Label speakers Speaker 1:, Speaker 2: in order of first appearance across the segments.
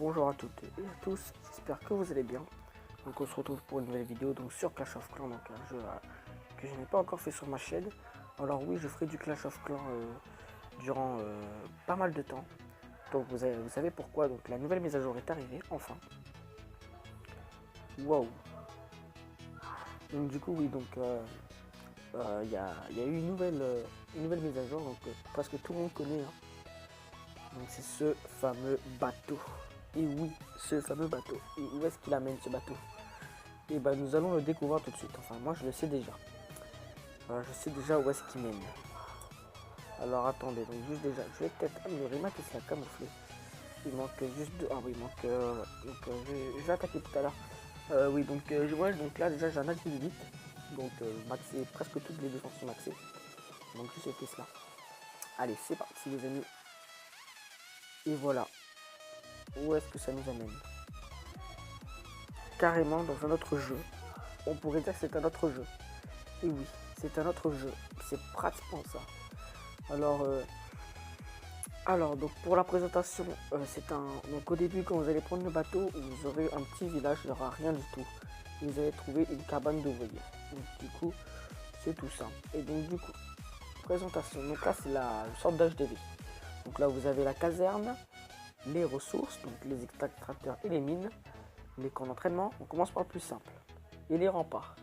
Speaker 1: Bonjour à toutes et à tous, j'espère que vous allez bien. Donc on se retrouve pour une nouvelle vidéo donc sur Clash of Clans, donc un jeu que je n'ai pas encore fait sur ma chaîne. Alors oui, je ferai du Clash of Clans durant pas mal de temps. Donc vous savez pourquoi, donc la nouvelle mise à jour est arrivée, enfin. Waouh. Donc du coup oui, donc il y a eu une nouvelle mise à jour, donc presque tout le monde connaît. Donc c'est ce fameux bateau. Et oui, ce fameux bateau. Et où est-ce qu'il amène ce bateau? Et ben nous allons le découvrir tout de suite. Enfin moi je le sais déjà. Je sais déjà où est-ce qu'il mène. Alors attendez, donc juste déjà, je vais peut-être améliorer ma question à camoufler. Il manque juste deux. Ah oui, il manque. Je vais attaquer tout à l'heure. Oui, donc ouais, donc là déjà j'ai un attaque vite. Donc maxé, presque toutes les défenses sont maxées. Donc je sais cela. Allez, c'est parti les amis. Et voilà. Où est-ce que ça nous amène? Carrément dans un autre jeu. On pourrait dire que c'est un autre jeu. Et oui, c'est un autre jeu. C'est pratiquement ça. Alors donc pour la présentation, donc au début quand vous allez prendre le bateau, vous aurez un petit village, il n'y aura rien du tout. Vous allez trouver une cabane d'ouvriers. Donc du coup, c'est tout ça. Et donc du coup, présentation. Donc là c'est la sorte d'HDV. Donc là vous avez la caserne, les ressources, donc les extracteurs et les mines, les camps d'entraînement. On commence par le plus simple. Et les remparts.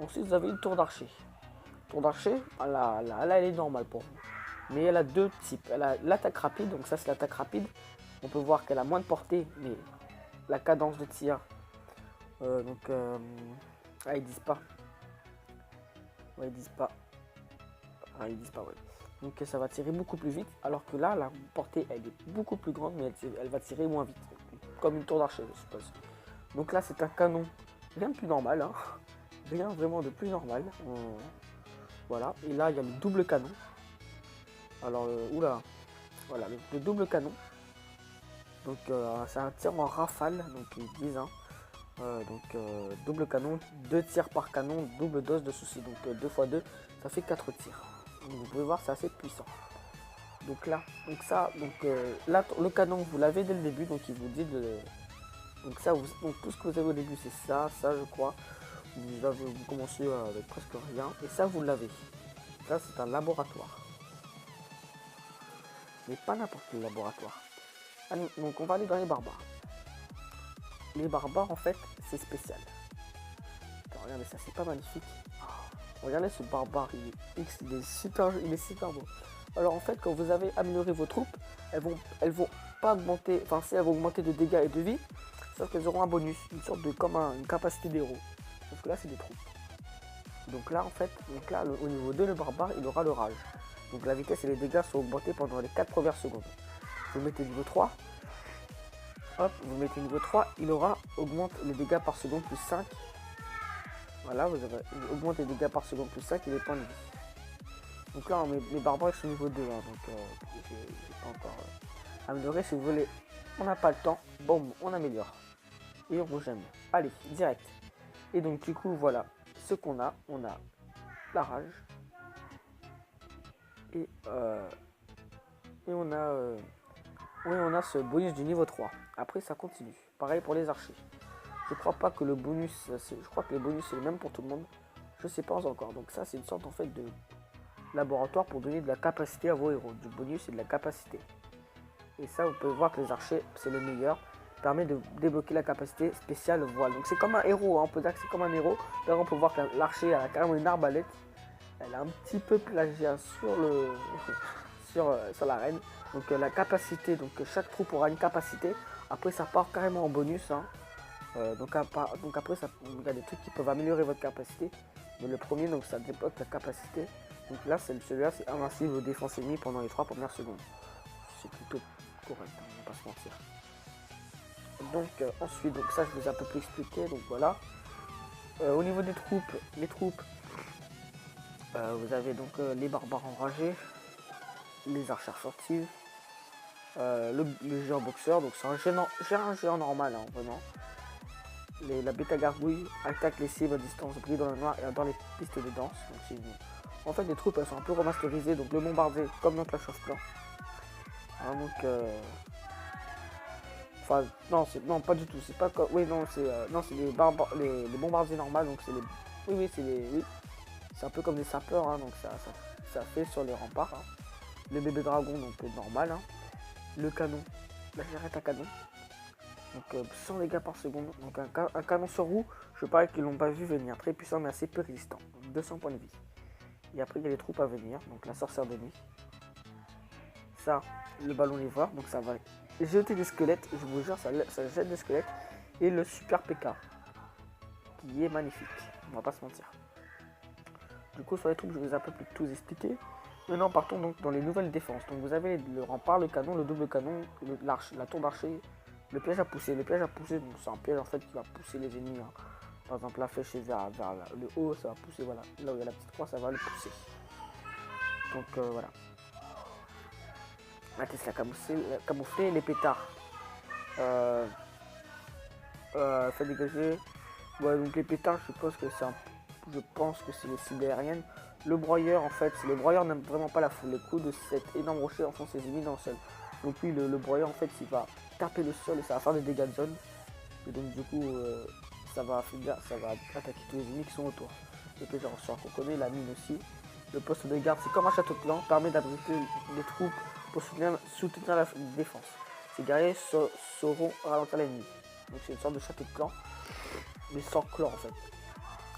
Speaker 1: Ensuite vous avez une tour d'archer. Tour d'archer, là elle est normale pour vous. Mais elle a deux types. Elle a l'attaque rapide, donc ça c'est l'attaque rapide. On peut voir qu'elle a moins de portée, mais la cadence de tir, ils disent pas. Ouais, ils disent pas. Ah, ils disent pas, ouais. Donc ça va tirer beaucoup plus vite, alors que là, la portée, elle est beaucoup plus grande, mais elle va tirer moins vite. Comme une tour d'archer, je suppose. Donc là, c'est un canon, rien de plus normal, hein. Rien vraiment de plus normal. Voilà, et là, il y a le double canon. Alors, oula, voilà, le double canon. Donc, c'est un tir en rafale, donc ils disent, hein. Double canon, 2 tirs par canon, double dose de soucis. Donc 2 x 2, ça fait 4 tirs. Donc, vous pouvez voir, c'est assez puissant. Donc là, là, le canon, vous l'avez dès le début, donc il vous dit de... Donc tout ce que vous avez au début, c'est ça, je crois. Vous commencez avec presque rien, et ça, vous l'avez. Ça, c'est un laboratoire. Mais pas n'importe quel laboratoire. Allez, donc on va aller dans les barbares. Les barbares, en fait, c'est spécial. Alors, regardez ça, c'est pas magnifique. Regardez ce barbare, il est super beau. Alors en fait, quand vous avez amélioré vos troupes, elles vont pas augmenter, enfin si elles vont augmenter de dégâts et de vie, sauf qu'elles auront un bonus, une sorte de comme une capacité d'héros. Sauf que là, c'est des troupes. Donc là, en fait, au niveau 2, le barbare, il aura le rage. Donc la vitesse et les dégâts sont augmentés pendant les 4 premières secondes. Vous mettez niveau 3. Hop, vous mettez niveau 3, il augmente les dégâts par seconde plus 5. Voilà, il augmente les dégâts par seconde plus 5 et les points de vie. Donc là, mes barbares sont niveau 2, hein, donc j'ai pas encore amélioré. Si vous voulez, on n'a pas le temps, bon, on améliore. Et on rejette. Allez, direct. Et donc du coup, voilà ce qu'on a. On a la rage. Et on a ce bonus du niveau 3. Après, ça continue. Pareil pour les archers. Je crois pas que le bonus, je crois que le bonus c'est le même pour tout le monde. Je sais pas encore. Donc ça, c'est une sorte en fait de laboratoire pour donner de la capacité à vos héros. Du bonus et de la capacité. Et ça, vous pouvez voir que les archers, c'est le meilleur. Permet de débloquer la capacité spéciale voile. Donc c'est comme un héros, hein. On peut dire que c'est comme un héros. D'ailleurs, on peut voir que l'archer a carrément une arbalète. Elle a un petit peu plagiat sur le sur la reine. Donc la capacité, donc chaque troupe aura une capacité. Après, ça part carrément en bonus, hein. Donc après, il y a des trucs qui peuvent améliorer votre capacité. Mais le premier, donc ça débloque la capacité. Donc là, celui-là, c'est invincible aux défenses ennemies pendant les 3 premières secondes. C'est plutôt correct, hein, on va pas se mentir. Donc ensuite, donc ça, je vous ai un peu plus expliqué. Donc voilà. Au niveau des troupes, les troupes, vous avez donc les barbares enragés, les archères furtives, le géant boxeur. Donc c'est un géant normal, hein, vraiment. La bêta gargouille attaque les cibles à distance, brille dans le noir et dans les pistes de danse. Donc en fait, les troupes elles sont un peu remasterisées, donc le bombardier comme dans Clash of Clans. Hein, donc Enfin, non, pas du tout. C'est pas comme. Oui, non, c'est les bombardiers normales. Donc, c'est les. Oui, oui. C'est un peu comme des sapeurs. Hein, donc, ça fait sur les remparts. Hein. Le bébé dragon, donc normal. Hein. Le canon, la charrette à canon. Donc, 100 dégâts par seconde. Donc, un canon sur roue. Je parie qu'ils l'ont pas vu venir. Très puissant, mais assez peu résistant. Donc, 200 points de vie. Et après, il y a les troupes à venir. Donc, la sorcière de nuit. Ça, le ballon léveur. Donc, ça va jeter des squelettes. Je vous jure, ça jette des squelettes. Et le super PK. Qui est magnifique. On va pas se mentir. Du coup, sur les troupes, je vous ai un peu plus tous expliqué. Maintenant, partons donc dans les nouvelles défenses. Donc, vous avez le rempart, le canon, le double canon, l'arche, la tour d'archer, le piège à pousser. Le piège à pousser, bon, c'est un piège en fait qui va pousser les ennemis. Hein. Par exemple, la flèche vers le haut, ça va pousser, voilà. Là où il y a la petite croix, ça va le pousser. Donc, voilà. La Tesla camouflée, les pétards. Fait dégager. Ouais, donc les pétards, je pense que c'est les cibles aériennes. Le broyeur, en fait, le broyeur n'aime vraiment pas la foule. Les coups de cet énorme rocher enfoncent ses ennemis dans le sol. Donc lui, le broyeur, en fait, il va taper le sol et ça va faire des dégâts de zone. Et donc du coup, ça va attaquer tous les ennemis qui sont autour. Le pétard qu'on connaît, la mine aussi. Le poste de garde, c'est comme un château de clan, permet d'abriter les troupes pour soutenir la défense. Ces guerriers sauront ralentir l'ennemi. Donc c'est une sorte de château de clan, mais sans clan en fait.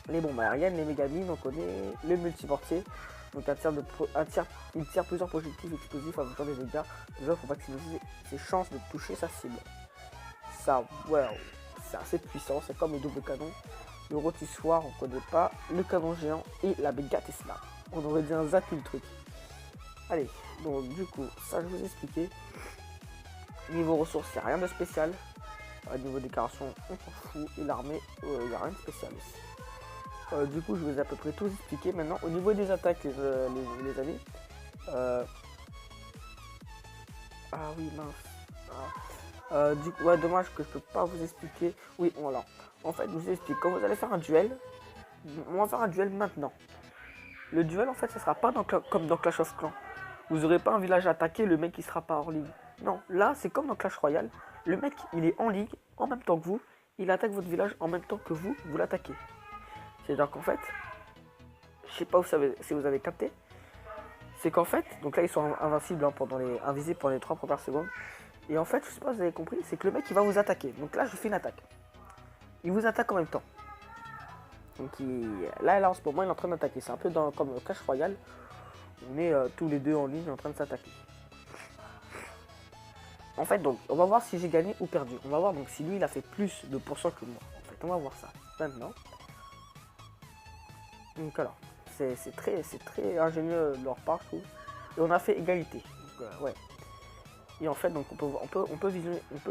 Speaker 1: Les bombes aériennes, les mégamines, on connaît le multiportier. Donc il tire plusieurs projectiles explosifs en faisant des dégâts. Déjà, faut maximiser ses chances de toucher sa cible. Ça, wow, c'est assez puissant, c'est comme le double canon. Le rôtissoir, on connaît pas. Le canon géant et la méga Tesla. On aurait dit un zapping le truc. Allez, donc du coup, ça je vous ai expliqué. Niveau ressources, il n'y a rien de spécial. Niveau décoration, on s'en fout. Et l'armée, il n'y a rien de spécial aussi. Du coup, je vous ai à peu près tout expliqué. Maintenant, au niveau des attaques, les amis. Ah oui, mince. Du coup, ouais, dommage que je peux pas vous expliquer. Oui, voilà. En fait, je vous explique. Quand vous allez faire un duel, on va faire un duel maintenant. Le duel, en fait, ça sera pas comme dans Clash of Clans. Vous n'aurez pas un village attaqué, le mec il sera pas hors ligue. Non, là, c'est comme dans Clash Royale. Le mec, il est en ligue en même temps que vous. Il attaque votre village en même temps que vous l'attaquez. C'est-à-dire qu'en fait, je sais pas si vous avez capté, c'est qu'en fait, donc là ils sont invincibles hein, invisibles pendant les 3 premières secondes. Et en fait, je sais pas si vous avez compris, c'est que le mec il va vous attaquer. Donc là, je fais une attaque. Il vous attaque en même temps. Donc là en ce moment, il est en train d'attaquer. C'est un peu comme Clash Royale. On est tous les deux en ligne en train de s'attaquer. En fait, donc, on va voir si j'ai gagné ou perdu. On va voir donc si lui il a fait plus de pourcents que moi. En fait, on va voir ça maintenant. Donc alors, c'est très ingénieux de leur part, je trouve. Et on a fait égalité. Donc, ouais. Et en fait, donc on peut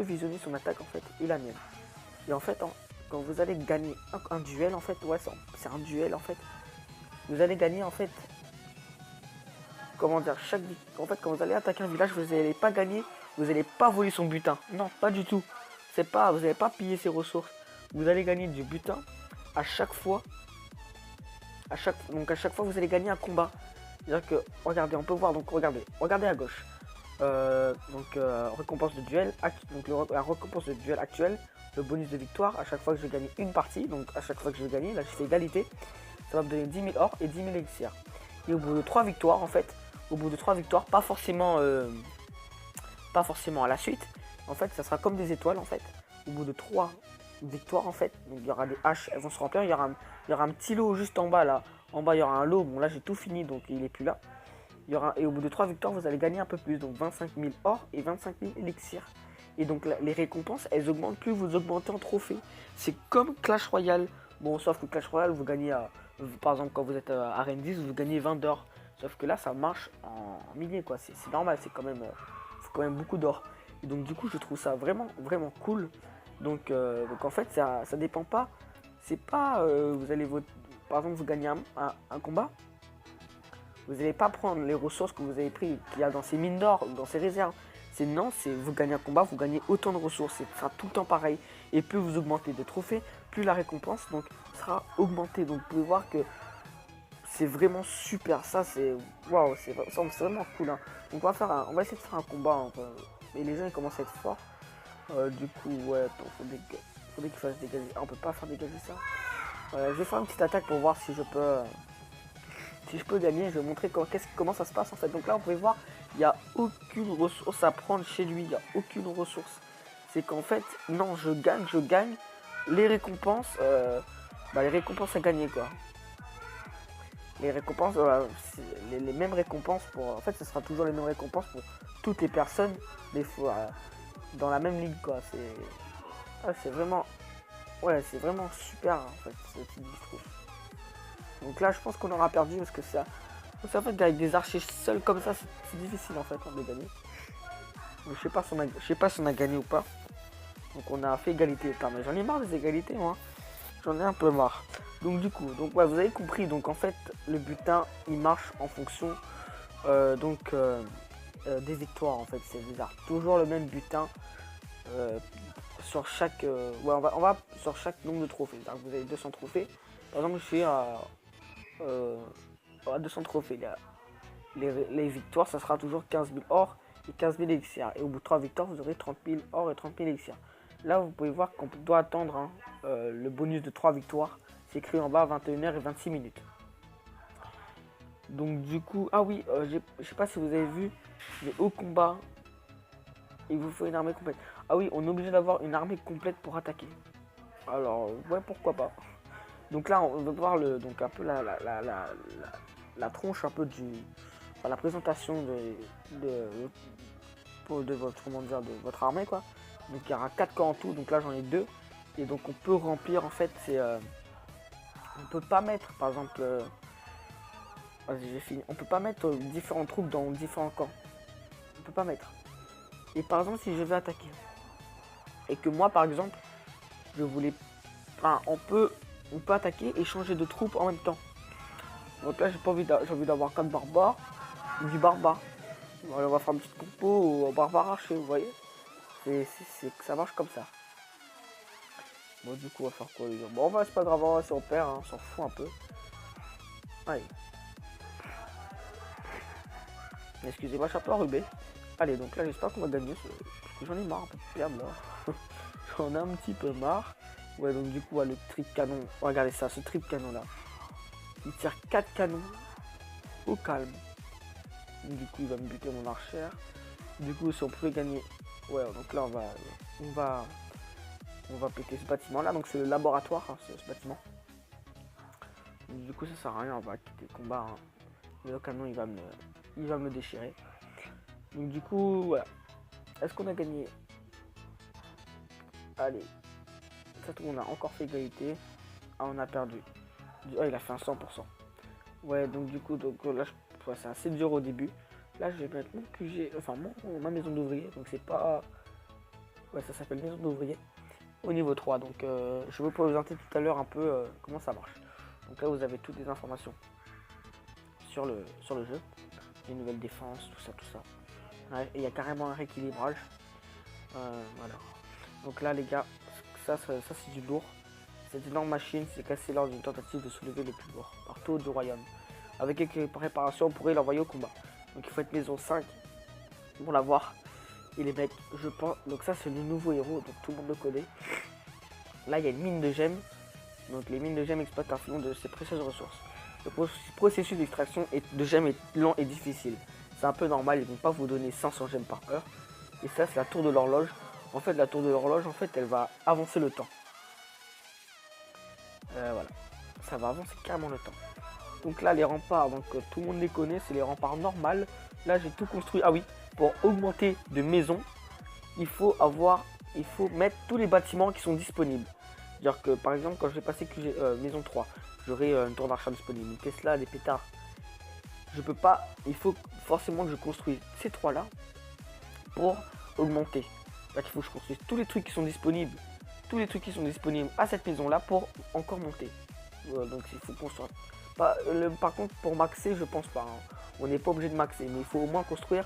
Speaker 1: visionner son attaque en fait et la mienne. Et en fait, quand vous allez gagner un duel, en fait, ouais, c'est un duel en fait. Vous allez gagner en fait. Comment dire, en fait, quand vous allez attaquer un village, vous n'allez pas gagner, vous n'allez pas voler son butin. Non, pas du tout. Vous n'allez pas piller ses ressources. Vous allez gagner du butin à chaque fois. Donc à chaque fois, vous allez gagner un combat. C'est-à-dire que, regardez, on peut voir, donc regardez à gauche. Récompense de duel, la récompense de duel actuelle, le bonus de victoire, à chaque fois que je vais gagner une partie, donc à chaque fois que je vais gagner, là je fais égalité, ça va me donner 10 000 or et 10 000 elixirs. Et au bout de 3 victoires, en fait, pas forcément à la suite, en fait, ça sera comme des étoiles, en fait. Au bout de 3 victoires, en fait, donc il y aura des haches, elles vont se remplir, il y aura un petit lot juste en bas, là. En bas, il y aura un lot, bon là j'ai tout fini, donc il est plus là. Et au bout de 3 victoires, vous allez gagner un peu plus, donc 25 000 or et 25 000 elixirs. Et donc les récompenses, elles augmentent plus, vous augmentez en trophée. C'est comme Clash Royale. Bon, sauf que Clash Royale, vous gagnez, par exemple, quand vous êtes à Arène 10, vous gagnez 20 d'or. Sauf que là, ça marche en milliers, quoi. C'est normal, c'est quand même beaucoup d'or. Et donc, du coup, je trouve ça vraiment, vraiment cool. Donc en fait, ça dépend pas. C'est pas, par exemple, vous gagnez un combat. Vous n'allez pas prendre les ressources que vous avez pris, qu'il y a dans ces mines d'or, dans ces réserves. C'est vous gagnez un combat, vous gagnez autant de ressources. Ce sera tout le temps pareil. Et plus vous augmentez de trophées, plus la récompense donc sera augmentée. Donc vous pouvez voir que c'est vraiment super. Ça c'est waouh, c'est vraiment cool. Hein. Donc on va essayer de faire un combat. Et les gens ils commencent à être forts. Du coup, ouais, faudrait qu'il fasse dégager. Ah, on peut pas faire dégager ça. Je vais faire une petite attaque pour voir si je peux, gagner. Je vais montrer comment ça se passe en fait. Donc là, on peut voir, il n'y a aucune ressource à prendre chez lui. Il n'y a aucune ressource. C'est qu'en fait, non, je gagne. Les récompenses, les récompenses à gagner quoi. Les récompenses, les mêmes récompenses pour. En fait, ce sera toujours les mêmes récompenses pour toutes les personnes, des fois, dans la même ligue quoi. C'est vraiment. Ouais, c'est vraiment super en fait, ce type je trouve. Donc là, je pense qu'on aura perdu parce que ça. Parce qu'en fait, avec des archers seuls comme ça, c'est difficile en fait de gagner. Donc, je sais pas si on a gagné ou pas. Donc on a fait égalité. Putain, mais j'en ai marre des égalités moi. J'en ai un peu marre. Donc du coup, ouais, vous avez compris. Donc en fait, le butin, il marche en fonction des victoires en fait. C'est bizarre. Toujours le même butin sur chaque. Ouais, on va sur chaque nombre de trophées. Donc vous avez 200 trophées. Par exemple, je suis à 200 trophées. Les victoires, ça sera toujours 15 000 or et 15 000 élixirs. Et au bout de 3 victoires, vous aurez 30 000 or et 30 000 élixirs. Là, vous pouvez voir qu'on doit attendre le bonus de 3 victoires. C'est écrit en bas 21h et 26 minutes. Donc du coup, ah oui, je sais pas si vous avez vu, mais au combat, il vous faut une armée complète. Ah oui, on est obligé d'avoir une armée complète pour attaquer. Alors, ouais, pourquoi pas. Donc là, on va voir donc un peu la tronche un peu la présentation de votre armée quoi. Donc il y aura 4 camps en tout, donc là j'en ai 2. Et donc on peut remplir en fait, on peut pas mettre par exemple, vas-y j'ai fini, on peut pas mettre différentes troupes dans différents camps. On peut pas mettre. Et par exemple si je vais attaquer, et que moi par exemple, je voulais, enfin on peut attaquer et changer de troupe en même temps. Donc là j'ai envie d'avoir 4 barbares, du barbare. Voilà, on va faire une petite compo au barbare archer, vous voyez. Ça marche comme ça. Bon du coup on va faire quoi les gars. Bon c'est pas grave, si on perd, on s'en fout un peu. Allez. Excusez-moi, je suis un peu enrhumé. Allez, donc là j'espère qu'on va gagner. Parce que j'en ai marre un peu de perdre là. J'en ai un petit peu marre. Ouais donc du coup le trip canon. Regardez ça, ce trip canon là. Il tire 4 canons au calme. Du coup il va me buter mon archère. Du coup si on pouvait gagner. Ouais donc là on va péter ce bâtiment là, donc c'est le laboratoire ce bâtiment. Donc, du coup ça sert à rien, on va quitter le combat. Le canon il va me déchirer. Donc du coup voilà. Est-ce qu'on a gagné? Allez. Ça on a encore fait égalité. Ah on a perdu. Ah il a fait un 100%. Ouais donc du coup là c'est assez dur au début. Là je vais mettre mon QG, enfin ma maison d'ouvrier, donc c'est pas. Ouais ça s'appelle maison d'ouvrier. Au niveau 3, donc je vais vous présenter tout à l'heure un peu comment ça marche. Donc là vous avez toutes les informations sur le jeu, les nouvelles défenses, tout ça. Ouais, et il y a carrément un rééquilibrage. Voilà. Donc là les gars, ça c'est du lourd. Cette énorme machine s'est cassée lors d'une tentative de soulever le plus lourd marteau du royaume. Avec quelques préparations, on pourrait l'envoyer au combat. Donc il faut être maison 5 pour l'avoir. Et les mecs, je pense. Donc ça c'est le nouveau héros, donc tout le monde le connaît. Là il y a une mine de gemmes. Donc les mines de gemmes exploitent un filon de ces précieuses ressources. Le processus d'extraction de gemmes est lent et difficile. C'est un peu normal, ils ne vont pas vous donner 500 gemmes par heure. Et ça c'est la tour de l'horloge. En fait la tour de l'horloge elle va avancer le temps. Voilà. Ça va avancer carrément le temps. Donc là les remparts, donc tout le monde les connaît, c'est les remparts normales. Là j'ai tout construit. Ah oui, pour augmenter de maison, il faut mettre tous les bâtiments qui sont disponibles. C'est-à-dire que par exemple quand je vais passer maison 3, j'aurai une tour d'achat disponible, une Tesla, des pétards. Je peux pas, il faut forcément que je construise ces trois là pour augmenter. Donc il faut que je construise tous les trucs qui sont disponibles, à cette maison là pour encore monter. Donc il faut construire. Par contre pour maxer je pense pas, hein. On n'est pas obligé de maxer, mais il faut au moins construire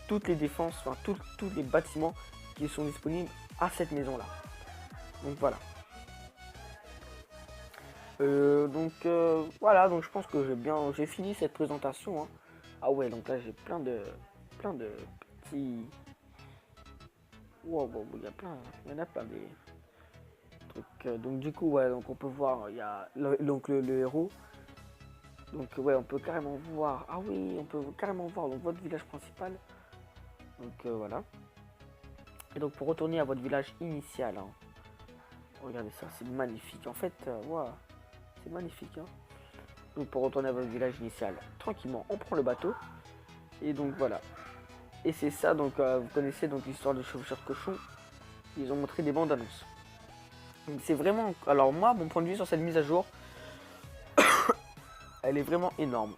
Speaker 1: toutes les défenses, enfin tous les bâtiments qui sont disponibles à cette maison là. Donc voilà. Voilà, donc je pense que j'ai fini cette présentation, hein. Ah ouais, donc là j'ai plein de petits Wow, bon, il y a plein, il y en a plein des trucs. Donc du coup, ouais, donc on peut voir, il y a donc le héros. Donc ouais, on peut carrément voir. Ah oui, on peut carrément voir donc votre village principal. Donc voilà. Et donc pour retourner à votre village initial, hein, regardez ça, c'est magnifique. En fait, wow, c'est magnifique. Hein. Donc pour retourner à votre village initial, tranquillement, on prend le bateau. Et donc voilà. Et c'est ça, donc vous connaissez donc l'histoire de Chevaucheur Cochon. Ils ont montré des bandes annonces. Donc c'est vraiment. Alors moi, mon point de vue sur cette mise à jour, elle est vraiment énorme.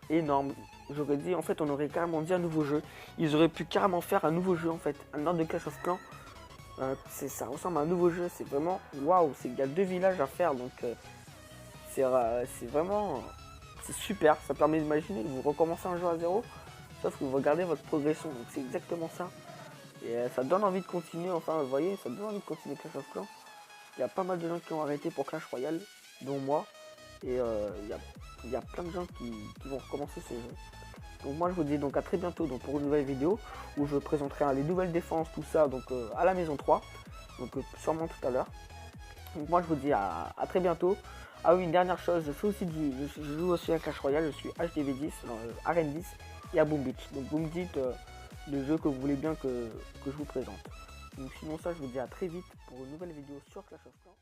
Speaker 1: Énorme. J'aurais dit, en fait, on aurait carrément dit un nouveau jeu. Ils auraient pu carrément faire un nouveau jeu, en fait. Un ordre de Clash of Clans. Ça ressemble à un nouveau jeu. C'est vraiment. Waouh, il y a 2 villages à faire. Donc, c'est vraiment. C'est super. Ça permet d'imaginer que vous recommencez un jeu à zéro. Sauf que vous regardez votre progression. Donc, c'est exactement ça. Et ça donne envie de continuer. Enfin, vous voyez, ça donne envie de continuer Clash of Clans. Il y a pas mal de gens qui ont arrêté pour Clash Royale, dont moi. Et il y a plein de gens qui vont recommencer ce jeu. Donc moi je vous dis donc à très bientôt donc pour une nouvelle vidéo où je présenterai les nouvelles défenses, tout ça donc à la maison 3. Donc sûrement tout à l'heure. Donc moi je vous dis à très bientôt. Ah oui, une dernière chose, je fais aussi je joue aussi à Clash Royale, je suis HDV10 dans Arène 10 et à Boom Beach. Donc vous me dites le jeu que vous voulez bien que je vous présente. Donc sinon ça je vous dis à très vite pour une nouvelle vidéo sur Clash of Clans.